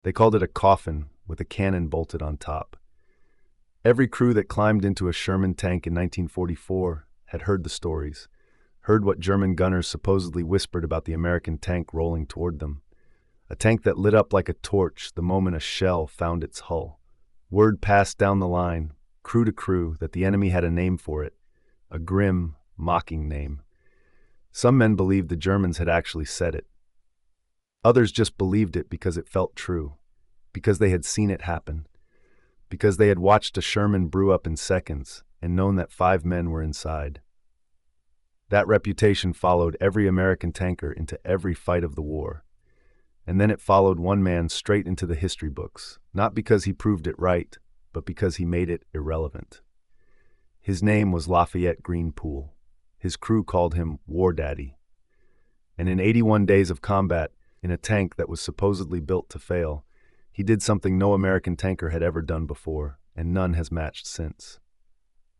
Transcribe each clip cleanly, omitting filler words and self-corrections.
They called it a coffin with a cannon bolted on top. Every crew that climbed into a Sherman tank in 1944 had heard the stories, heard what German gunners supposedly whispered about the American tank rolling toward them. A tank that lit up like a torch the moment a shell found its hull. Word passed down the line, crew to crew, that the enemy had a name for it, a grim, mocking name. Some men believed the Germans had actually said it. Others just believed it because it felt true, because they had seen it happen, because they had watched a Sherman brew up in seconds and known that 5 men were inside. That reputation followed every American tanker into every fight of the war. And then it followed one man straight into the history books, not because he proved it right, but because he made it irrelevant. His name was Lafayette Greenpool. His crew called him War Daddy. And in 81 days of combat, in a tank that was supposedly built to fail, he did something no American tanker had ever done before, and none has matched since.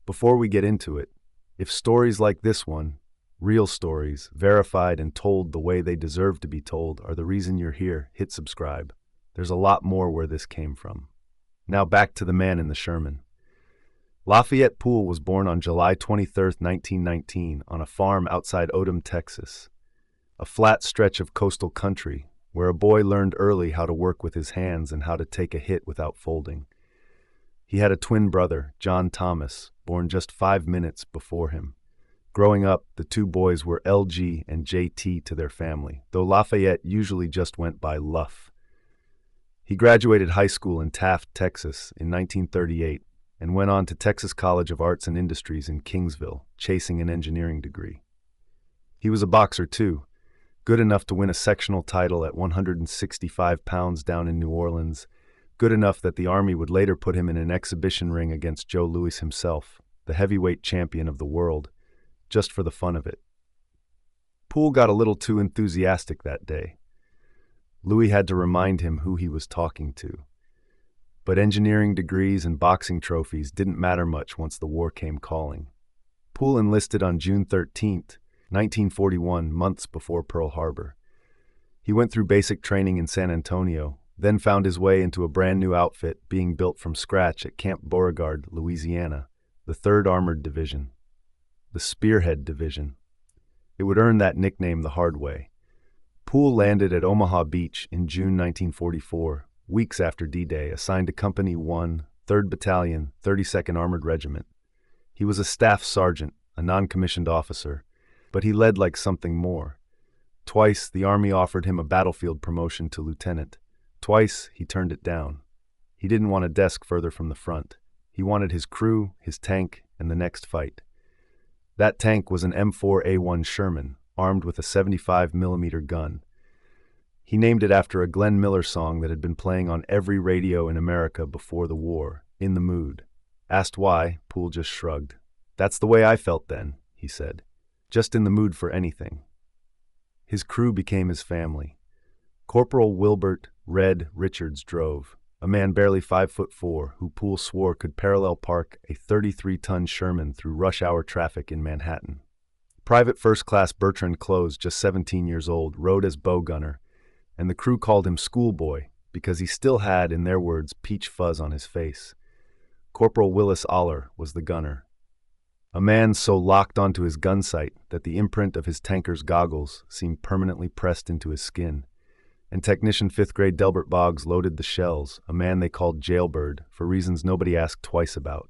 Before we get into it, if stories like this one, real stories, verified and told the way they deserve to be told, are the reason you're here, hit subscribe. There's a lot more where this came from. Now back to the man in the Sherman. Lafayette Poole was born on July 23, 1919, on a farm outside Odom, Texas, a flat stretch of coastal country where a boy learned early how to work with his hands and how to take a hit without folding. He had a twin brother, John Thomas, born just 5 minutes before him. Growing up, the 2 boys were LG and JT to their family, though Lafayette usually just went by Luff. He graduated high school in Taft, Texas in 1938 and went on to Texas College of Arts and Industries in Kingsville, chasing an engineering degree. He was a boxer too, good enough to win a sectional title at 165 pounds down in New Orleans, good enough that the Army would later put him in an exhibition ring against Joe Louis himself, the heavyweight champion of the world, just for the fun of it. Poole got a little too enthusiastic that day. Louis had to remind him who he was talking to. But engineering degrees and boxing trophies didn't matter much once the war came calling. Poole enlisted on June 13, 1941, months before Pearl Harbor. He went through basic training in San Antonio, then found his way into a brand new outfit being built from scratch at Camp Beauregard, Louisiana, the 3rd Armored Division, the Spearhead Division. It would earn that nickname the hard way. Poole landed at Omaha Beach in June 1944, weeks after D-Day, assigned to Company 1, 3rd Battalion, 32nd Armored Regiment. He was a staff sergeant, a non-commissioned officer, but he led like something more. Twice, the Army offered him a battlefield promotion to lieutenant. Twice, he turned it down. He didn't want a desk further from the front. He wanted his crew, his tank, and the next fight. That tank was an M4A1 Sherman, armed with a 75mm gun. He named it after a Glenn Miller song that had been playing on every radio in America before the war, In the Mood. Asked why, Poole just shrugged. "That's the way I felt then," he said. "Just in the mood for anything." His crew became his family. Corporal Wilbert "Red" Richards drove, a man barely 5'4", who Poole swore could parallel park a 33-ton Sherman through rush-hour traffic in Manhattan. Private First Class Bertrand Close, just 17 years old, rode as bow gunner, and the crew called him Schoolboy because he still had, in their words, peach fuzz on his face. Corporal Willis Aller was the gunner, a man so locked onto his gun sight that the imprint of his tanker's goggles seemed permanently pressed into his skin. And Technician 5th grade Delbert Boggs loaded the shells, a man they called Jailbird, for reasons nobody asked twice about.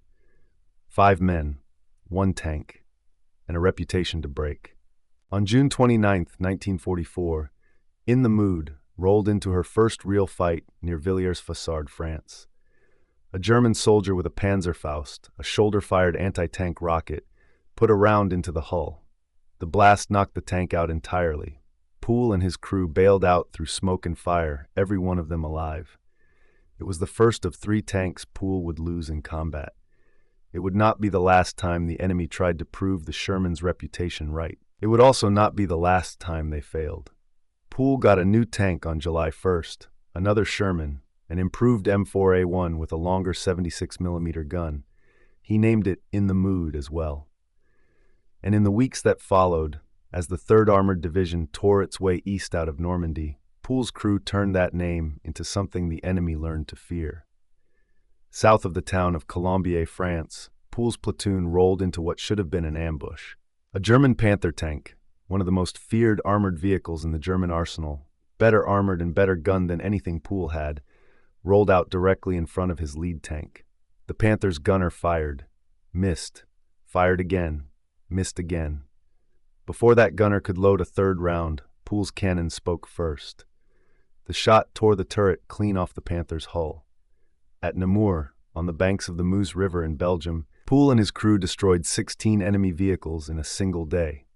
5 men, 1 tank, and a reputation to break. On June 29, 1944, In the Mood rolled into her first real fight near Villiers-Fassard, France. A German soldier with a Panzerfaust, a shoulder-fired anti-tank rocket, put a round into the hull. The blast knocked the tank out entirely. Poole and his crew bailed out through smoke and fire, every one of them alive. It was the first of 3 tanks Poole would lose in combat. It would not be the last time the enemy tried to prove the Sherman's reputation right. It would also not be the last time they failed. Poole got a new tank on July 1st, another Sherman, an improved M4A1 with a longer 76mm gun. He named it In the Mood as well. And in the weeks that followed, as the 3rd Armored Division tore its way east out of Normandy, Poole's crew turned that name into something the enemy learned to fear. South of the town of Colombier, France, Poole's platoon rolled into what should have been an ambush. A German Panther tank, one of the most feared armored vehicles in the German arsenal, better armored and better gunned than anything Poole had, rolled out directly in front of his lead tank. The Panther's gunner fired, missed, fired again, missed again. Before that gunner could load a third round, Poole's cannon spoke first. The shot tore the turret clean off the Panther's hull. At Namur, on the banks of the Meuse River in Belgium, Poole and his crew destroyed 16 enemy vehicles in a single day.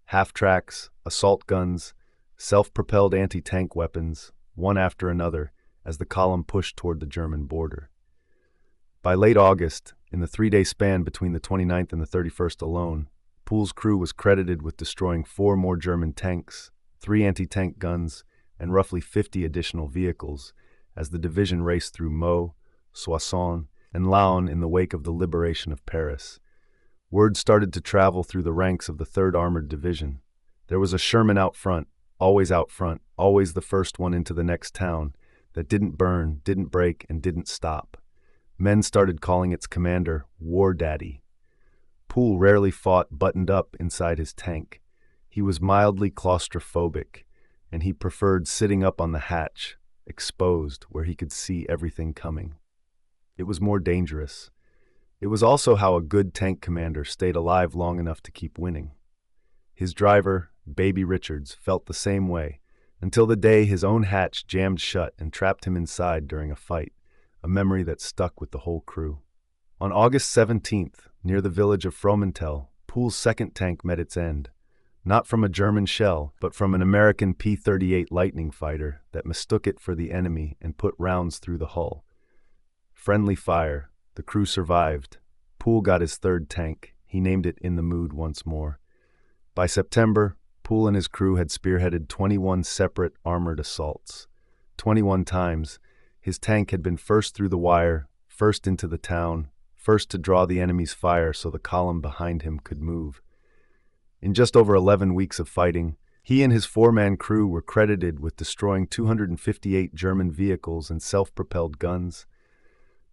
Half-tracks, assault guns, self-propelled anti-tank weapons, one after another, as the column pushed toward the German border. By late August, in the 3-day span between the 29th and the 31st alone, Poole's crew was credited with destroying 4 more German tanks, 3 anti-tank guns, and roughly 50 additional vehicles, as the division raced through Meaux, Soissons, and Laon in the wake of the liberation of Paris. Word started to travel through the ranks of the 3rd Armored Division. There was a Sherman out front, always the first one into the next town, that didn't burn, didn't break, and didn't stop. Men started calling its commander War Daddy. Poole rarely fought buttoned up inside his tank. He was mildly claustrophobic, and he preferred sitting up on the hatch, exposed, where he could see everything coming. It was more dangerous. It was also how a good tank commander stayed alive long enough to keep winning. His driver, Baby Richards, felt the same way, until the day his own hatch jammed shut and trapped him inside during a fight, a memory that stuck with the whole crew. On August 17th, near the village of Fromentel, Poole's second tank met its end, not from a German shell, but from an American P-38 Lightning fighter that mistook it for the enemy and put rounds through the hull. Friendly fire, the crew survived. Poole got his third tank. He named it In the Mood once more. By September, Poole and his crew had spearheaded 21 separate armored assaults. 21 times, his tank had been first through the wire, first into the town, first to draw the enemy's fire so the column behind him could move. In just over 11 weeks of fighting, he and his 4-man crew were credited with destroying 258 German vehicles and self-propelled guns,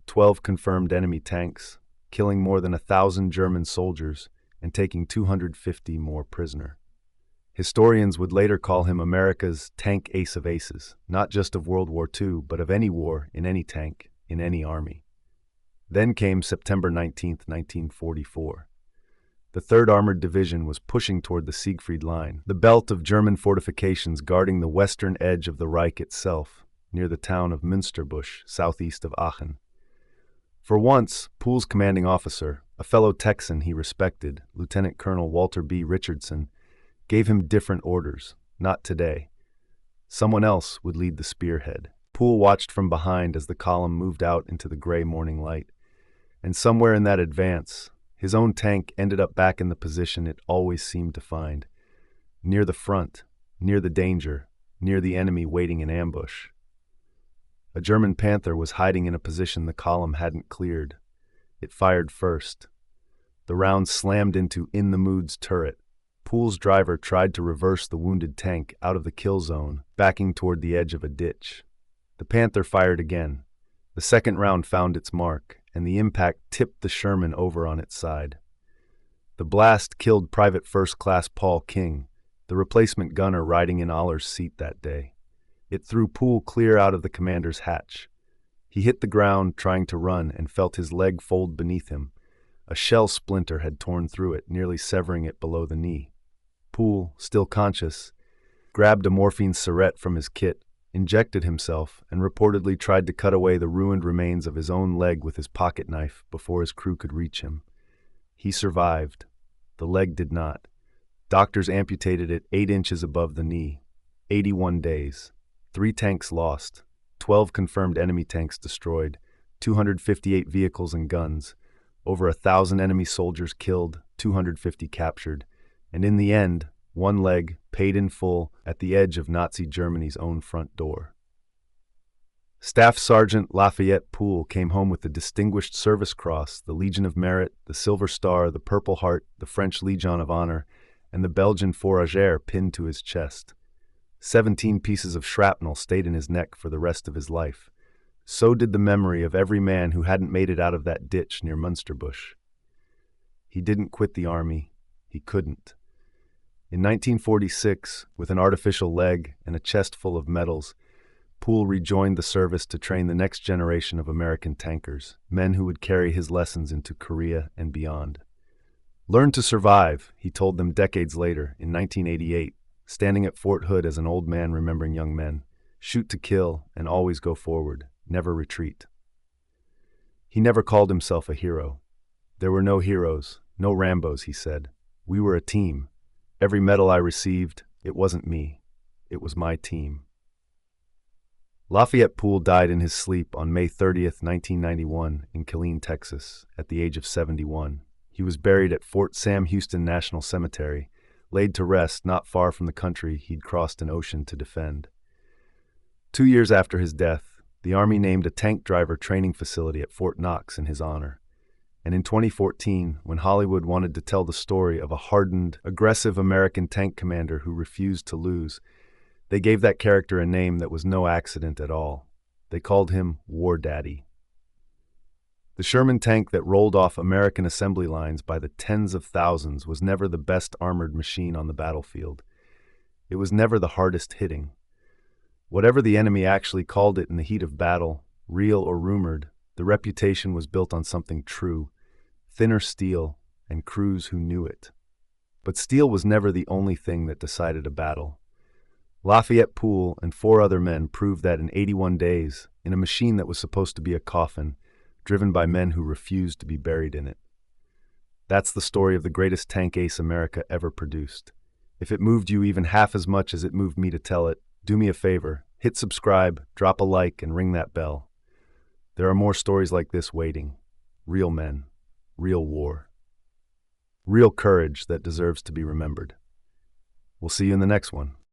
12 confirmed enemy tanks, killing more than 1,000 German soldiers, and taking 250 more prisoner. Historians would later call him America's tank ace of aces, not just of World War II, but of any war, in any tank, in any army. Then came September 19, 1944. The 3rd Armored Division was pushing toward the Siegfried Line, the belt of German fortifications guarding the western edge of the Reich itself, near the town of Münsterbusch, southeast of Aachen. For once, Poole's commanding officer, a fellow Texan he respected, Lieutenant Colonel Walter B. Richardson, gave him different orders. Not today. Someone else would lead the spearhead. Poole watched from behind as the column moved out into the gray morning light. And somewhere in that advance, his own tank ended up back in the position it always seemed to find. Near the front, near the danger, near the enemy waiting in ambush. A German Panther was hiding in a position the column hadn't cleared. It fired first. The round slammed into In the Mood's turret. Poole's driver tried to reverse the wounded tank out of the kill zone, backing toward the edge of a ditch. The Panther fired again. The second round found its mark, and the impact tipped the Sherman over on its side. The blast killed Private First Class Paul King, the replacement gunner riding in Aller's seat that day. It threw Poole clear out of the commander's hatch. He hit the ground trying to run and felt his leg fold beneath him. A shell splinter had torn through it, nearly severing it below the knee. Poole, still conscious, grabbed a morphine syringe from his kit, injected himself, and reportedly tried to cut away the ruined remains of his own leg with his pocket knife before his crew could reach him. He survived. The leg did not. Doctors amputated it 8 inches above the knee. 81 days. 3 tanks lost. 12 confirmed enemy tanks destroyed. 258 vehicles and guns. Over 1,000 enemy soldiers killed. 250 captured. And in the end, 1 leg, paid in full, at the edge of Nazi Germany's own front door. Staff Sergeant Lafayette Poole came home with the Distinguished Service Cross, the Legion of Merit, the Silver Star, the Purple Heart, the French Legion of Honor, and the Belgian Fourragère pinned to his chest. 17 pieces of shrapnel stayed in his neck for the rest of his life. So did the memory of every man who hadn't made it out of that ditch near Münsterbusch. He didn't quit the army. He couldn't. In 1946, with an artificial leg and a chest full of medals, Poole rejoined the service to train the next generation of American tankers, men who would carry his lessons into Korea and beyond. "Learn to survive," he told them decades later, in 1988, standing at Fort Hood as an old man remembering young men. "Shoot to kill and always go forward, never retreat." He never called himself a hero. "There were no heroes, no Rambos," he said. "We were a team. Every medal I received, it wasn't me. It was my team." Lafayette Poole died in his sleep on May 30th, 1991, in Killeen, Texas, at the age of 71. He was buried at Fort Sam Houston National Cemetery, laid to rest not far from the country he'd crossed an ocean to defend. 2 years after his death, the Army named a tank driver training facility at Fort Knox in his honor. And in 2014, when Hollywood wanted to tell the story of a hardened, aggressive American tank commander who refused to lose, they gave that character a name that was no accident at all. They called him War Daddy. The Sherman tank that rolled off American assembly lines by the tens of thousands was never the best armored machine on the battlefield. It was never the hardest hitting. Whatever the enemy actually called it in the heat of battle, real or rumored, the reputation was built on something true, thinner steel, and crews who knew it. But steel was never the only thing that decided a battle. Lafayette Poole and 4 other men proved that in 81 days, in a machine that was supposed to be a coffin, driven by men who refused to be buried in it. That's the story of the greatest tank ace America ever produced. If it moved you even half as much as it moved me to tell it, do me a favor, hit subscribe, drop a like, and ring that bell. There are more stories like this waiting. Real men, real war, real courage that deserves to be remembered. We'll see you in the next one.